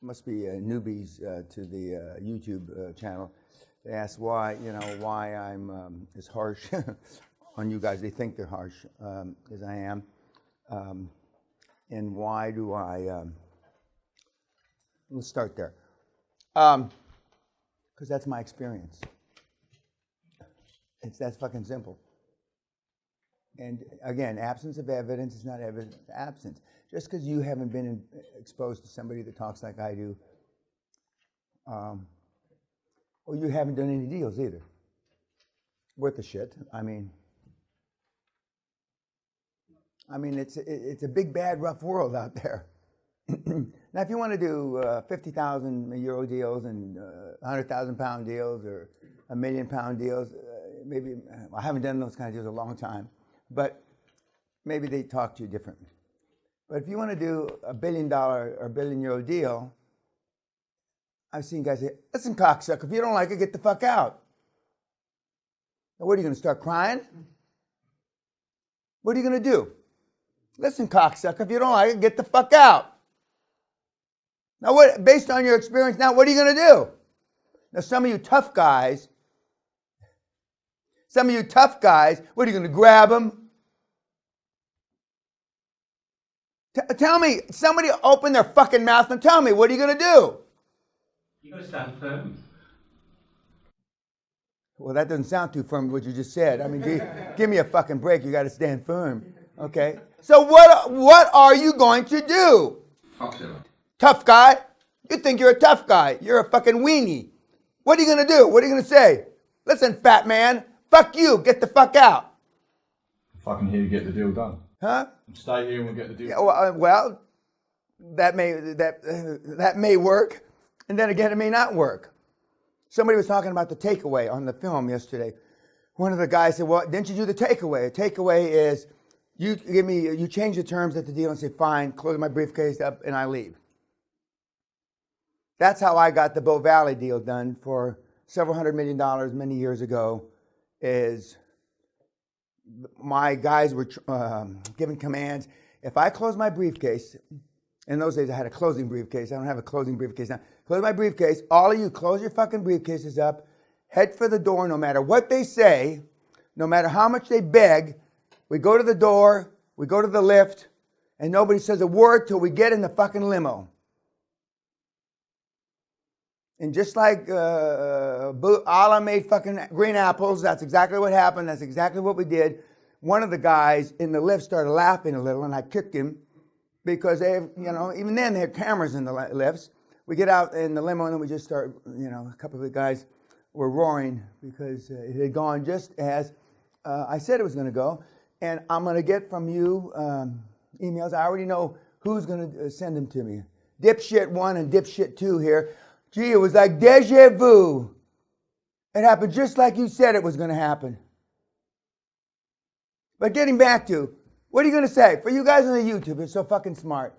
must be newbies to the YouTube channel. They ask why I'm as harsh on you guys. They think they're harsh as I am, and why do I? Let's start there, because that's my experience. That's fucking simple. And again, absence of evidence is not evidence of absence. Just because you haven't been exposed to somebody that talks like I do, or you haven't done any deals either. Worth a shit. I mean, it's a big, bad, rough world out there. Now, if you want to do 50,000 euro deals and 100,000 pound deals or $1 million pound deals, maybe I haven't done those kind of deals in a long time, but maybe they talk to you differently. But if you want to do $1 billion or $1 billion euro deal, I've seen guys say, "Listen, cocksucker, if you don't like it, get the fuck out." Now, what are you going to start crying? What are you going to do? Listen, cocksucker, if you don't like it, get the fuck out. Now, what? Based on your experience now, what are you going to do? Now, some of you tough guys, what are you going to grab them? Tell me, somebody open their fucking mouth and tell me, what are you going to do? You got to stand firm. Well, that doesn't sound too firm, what you just said. I mean, give me a fucking break. You got to stand firm. Okay? So what are you going to do? Fuck them. Tough guy? You think you're a tough guy. You're a fucking weenie. What are you going to do? What are you going to say? Listen, fat man, fuck you. Get the fuck out. Fucking here to get the deal done. Huh? Stay here and we'll get the deal Yeah, done. well, that may work. And then again, it may not work. Somebody was talking about the takeaway on the film yesterday. One of the guys said, "Well, didn't you do the takeaway? A takeaway is you change the terms at the deal and say, fine, close my briefcase up and I leave." That's how I got the Bow Valley deal done for several $100 million many years ago. Is my guys were giving commands. If I close my briefcase, in those days I had a closing briefcase. I don't have a closing briefcase now. Close my briefcase. All of you, close your fucking briefcases up. Head for the door no matter what they say, no matter how much they beg. We go to the door, we go to the lift, and nobody says a word till we get in the fucking limo. And just like Allah made fucking green apples, that's exactly what happened. That's exactly what we did. One of the guys in the lift started laughing a little, and I kicked him because they have, even then they had cameras in the lifts. We get out in the limo, and then we just start, a couple of the guys were roaring because it had gone just as I said it was going to go. And I'm going to get from you emails. I already know who's going to send them to me. Dipshit 1 and Dipshit 2 here. Gee, it was like deja vu. It happened just like you said it was going to happen. But getting back to, what are you going to say? For you guys on the YouTube, you're so fucking smart.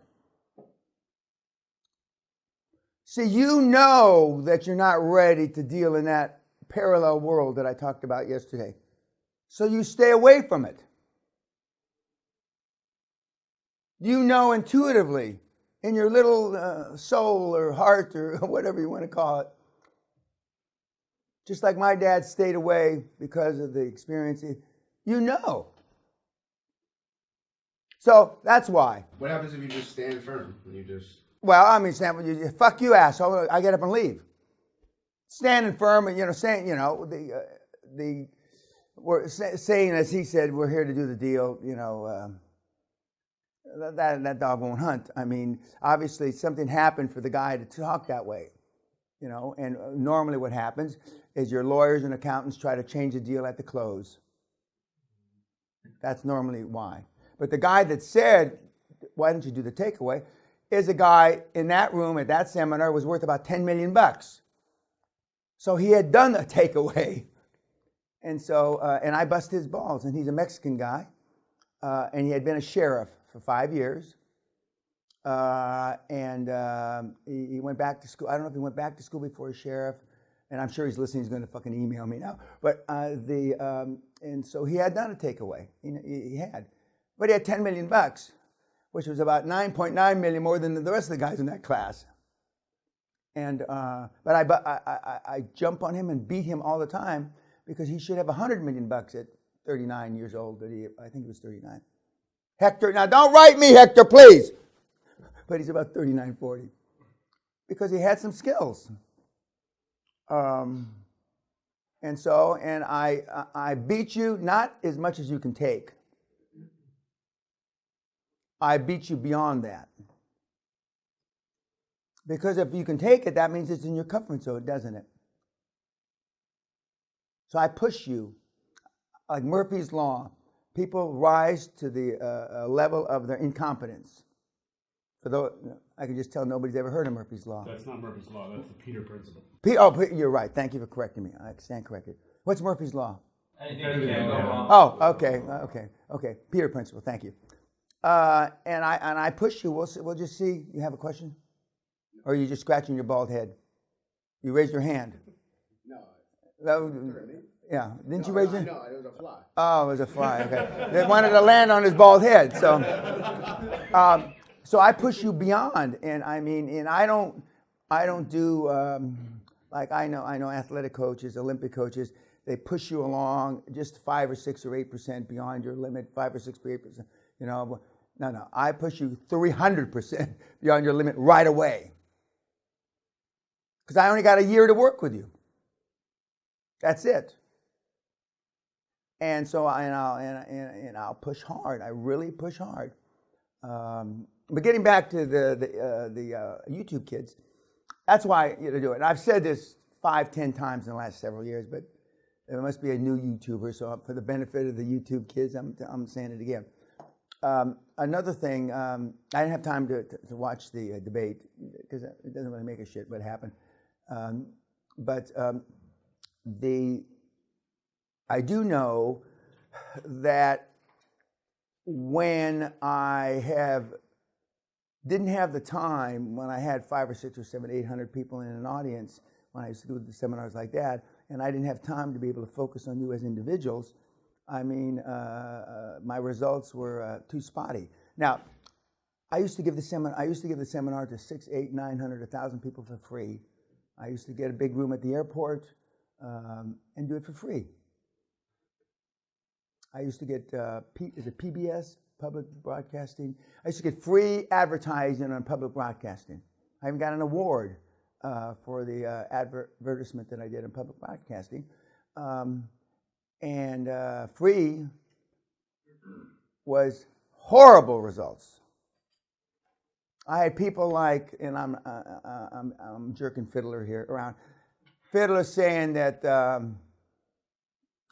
See, you know that you're not ready to deal in that parallel world that I talked about yesterday. So you stay away from it. You know intuitively, in your little soul or heart or whatever you want to call it. Just like my dad stayed away because of the experience. You know. So that's why. What happens if you just stand firm? When you just... Well, I mean, fuck you, asshole. I get up and leave. Standing firm and, saying, we're saying, as he said, we're here to do the deal, that dog won't hunt. I mean, obviously something happened for the guy to talk that way, and normally what happens is your lawyers and accountants try to change the deal at the close. That's normally why. But the guy that said, "Why don't you do the takeaway?" is a guy in that room at that seminar was worth about $10 million. So he had done a takeaway. And so, and I bust his balls, and he's a Mexican guy, and he had been a sheriff for 5 years, and he went back to school. I don't know if he went back to school before he was sheriff, and I'm sure he's listening. He's going to fucking email me now. But and so he had done a takeaway. He had, but he had $10 million, which was about 9.9 million more than the rest of the guys in that class. And but I jump on him and beat him all the time because he should have $100 million at 39 years old. I think he was 39. Hector, now don't write me, Hector, please. But he's about 39, 40 because he had some skills. And I beat you not as much as you can take. I beat you beyond that. Because if you can take it, that means it's in your comfort zone, doesn't it? So I push you. Like Murphy's Law, people rise to the level of their incompetence. For those, I can just tell nobody's ever heard of Murphy's Law. That's not Murphy's Law. That's the Peter Principle. You're right. Thank you for correcting me. I stand corrected. What's Murphy's Law? Anything can go wrong. Oh, okay. Peter Principle. Thank you. And I push you. We'll just see. You have a question, or are you just scratching your bald head? You raised your hand. No. Yeah. Didn't you raise your? No, it was a fly. Oh, it was a fly. Okay. They wanted to land on his bald head. So, so I push you beyond, and I don't do like I know athletic coaches, Olympic coaches. They push you along just 5 or 6 or 8% beyond your limit, 5 or 6 or 8%. You know, no. I push you 300% beyond your limit right away because I only got a year to work with you. That's it. And so I'll push hard. I really push hard. But getting back to the YouTube kids, that's why you do it. And I've said this 5-10 times in the last several years, but there must be a new YouTuber. So for the benefit of the YouTube kids, I'm saying it again. Another thing, I didn't have time to watch the debate because it doesn't really make a shit what happened. But I do know that when I didn't have the time, when I had 5 or 6 or 7, 800 people in an audience, when I used to do the seminars like that, and I didn't have time to be able to focus on you as individuals, my results were too spotty. Now, I used to give the seminar to 6, 8, 900, 1,000 people for free. I used to get a big room at the airport and do it for free. I used to get PBS, public broadcasting. I used to get free advertising on public broadcasting. I even got an award for the advertisement that I did in public broadcasting. And free was horrible results. I had people like, and I'm jerking Fiddler here around, Fiddler saying that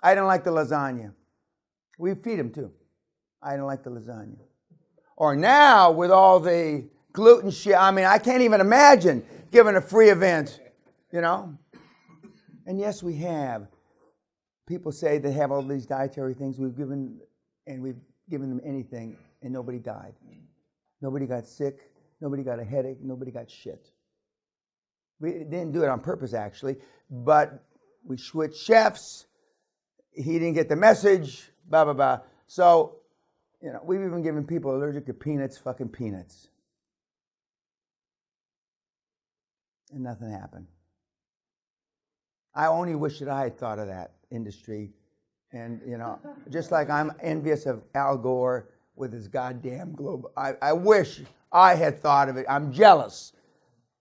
I didn't like the lasagna. We feed him too. I didn't like the lasagna. Or now with all the gluten shit, I can't even imagine giving a free event, you know? And yes, we have. People say they have all these dietary things we've given them anything, and nobody died. Nobody got sick. Nobody got a headache. Nobody got shit. We didn't do it on purpose, actually, but we switched chefs. He didn't get the message, blah, blah, blah. So, you know, we've even given people allergic to fucking peanuts. And nothing happened. I only wish that I had thought of that industry. And, you know, just like I'm envious of Al Gore with his goddamn globe. I wish I had thought of it. I'm jealous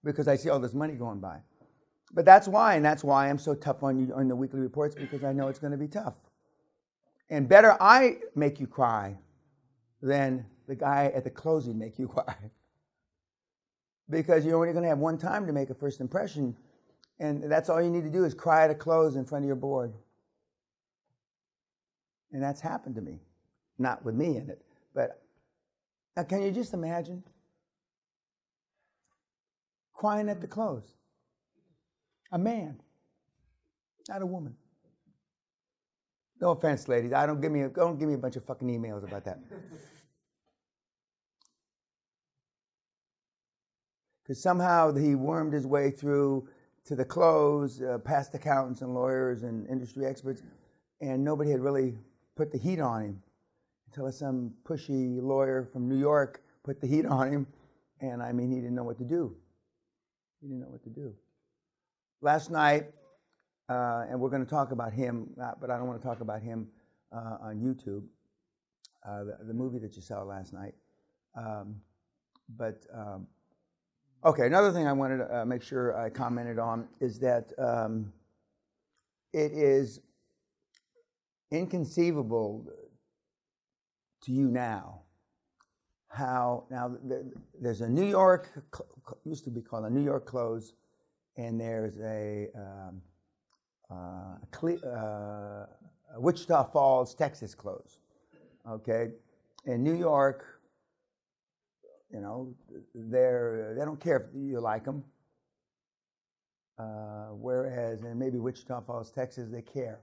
because I see all this money going by. But that's why I'm so tough on you on the weekly reports, because I know it's going to be tough. And better I make you cry than the guy at the closing make you cry. Because you're only going to have one time to make a first impression, and that's all you need to do is cry at a close in front of your board. And that's happened to me. Not with me in it, but now can you just imagine crying at the close? A man, not a woman. No offense, ladies. Don't give me a bunch of fucking emails about that. Because somehow he wormed his way through to the close, past accountants and lawyers and industry experts, and nobody had really put the heat on him until some pushy lawyer from New York put the heat on him, and he didn't know what to do. He didn't know what to do. Last night, and we're going to talk about him, but I don't want to talk about him on YouTube, the movie that you saw last night. Okay, another thing I wanted to make sure I commented on is that it is inconceivable to you now how now there's a New York, used to be called a New York close, and there's a Wichita Falls, Texas close. Okay, in New York, you know, they don't care if you like them. Whereas in maybe Wichita Falls, Texas, they care.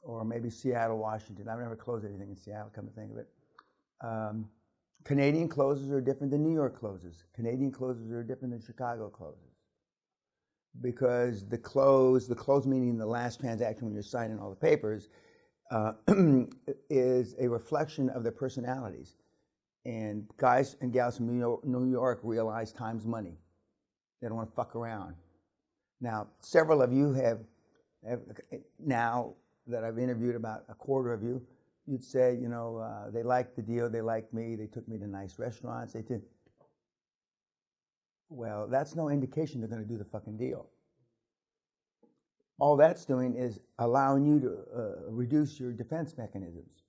Or maybe Seattle, Washington. I've never closed anything in Seattle, come to think of it. Canadian closes are different than New York closes. Canadian closes are different than Chicago closes. Because the close meaning the last transaction when you're signing all the papers, is a reflection of their personalities. And guys and gals from New York realize time's money. They don't want to fuck around. Now, several of you have now that I've interviewed, about a quarter of you, you'd say, you know, they liked the deal, they liked me, they took me to nice restaurants, they did. Well, that's no indication they're going to do the fucking deal. All that's doing is allowing you to reduce your defense mechanisms.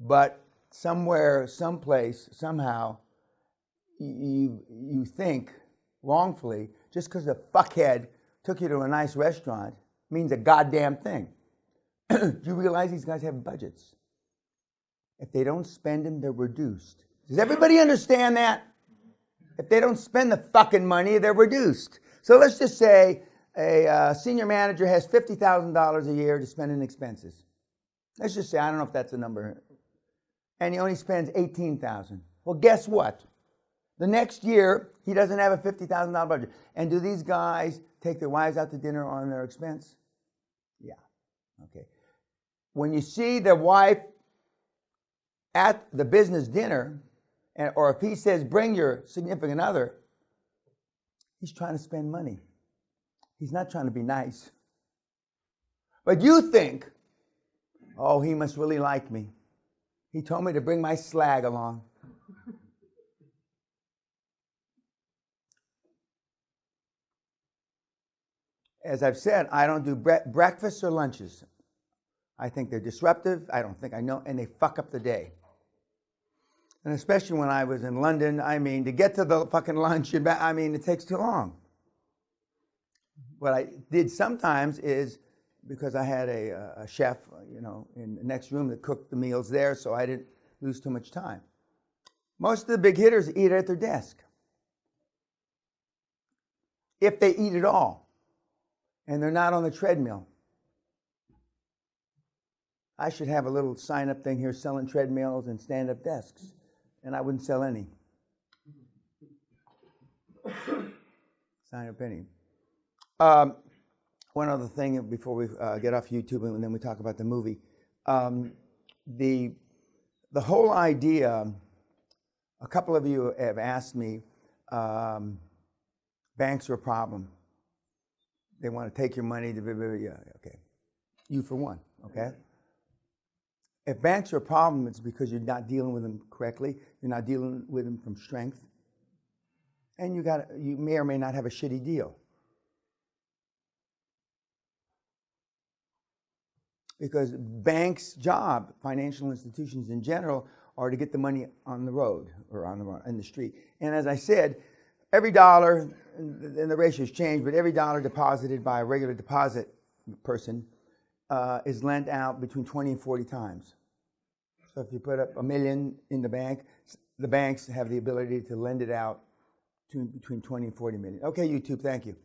But somewhere, someplace, somehow, you think wrongfully, just because a fuckhead took you to a nice restaurant means a goddamn thing. Do you realize these guys have budgets? If they don't spend them, they're reduced. Does everybody understand that? If they don't spend the fucking money, they're reduced. So let's just say a senior manager has $50,000 a year to spend in expenses. Let's just say, I don't know if that's a number, and he only spends $18,000. Well, guess what? The next year, he doesn't have a $50,000 budget. And do these guys take their wives out to dinner on their expense? Yeah. Okay. When you see their wife at the business dinner, or if he says, bring your significant other, he's trying to spend money. He's not trying to be nice. But you think, oh, he must really like me. He told me to bring my slag along. As I've said, I don't do breakfasts or lunches. I think they're disruptive. I don't think I know, and they fuck up the day. And especially when I was in London, I mean, to get to the fucking lunch and back, I mean, it takes too long. What I did sometimes is, because I had a chef, you know, in the next room that cooked the meals there, so I didn't lose too much time. Most of the big hitters eat at their desk. If they eat at all. And they're not on the treadmill. I should have a little sign-up thing here selling treadmills and stand-up desks. And I wouldn't sell any. Sign up any. One other thing before we get off YouTube and then we talk about the movie. The whole idea, a couple of you have asked me, banks are a problem. They want to take your money. Yeah, okay. You for one, okay? If banks are a problem, it's because you're not dealing with them correctly. You're not dealing with them from strength. And you may or may not have a shitty deal. Because banks' job, financial institutions in general, are to get the money on the road or in the street. And as I said, every dollar, and the ratios change, but every dollar deposited by a regular deposit person is lent out between 20 and 40 times. So if you put up $1 million in the banks have the ability to lend it out to between 20 and 40 million. Okay, YouTube, thank you.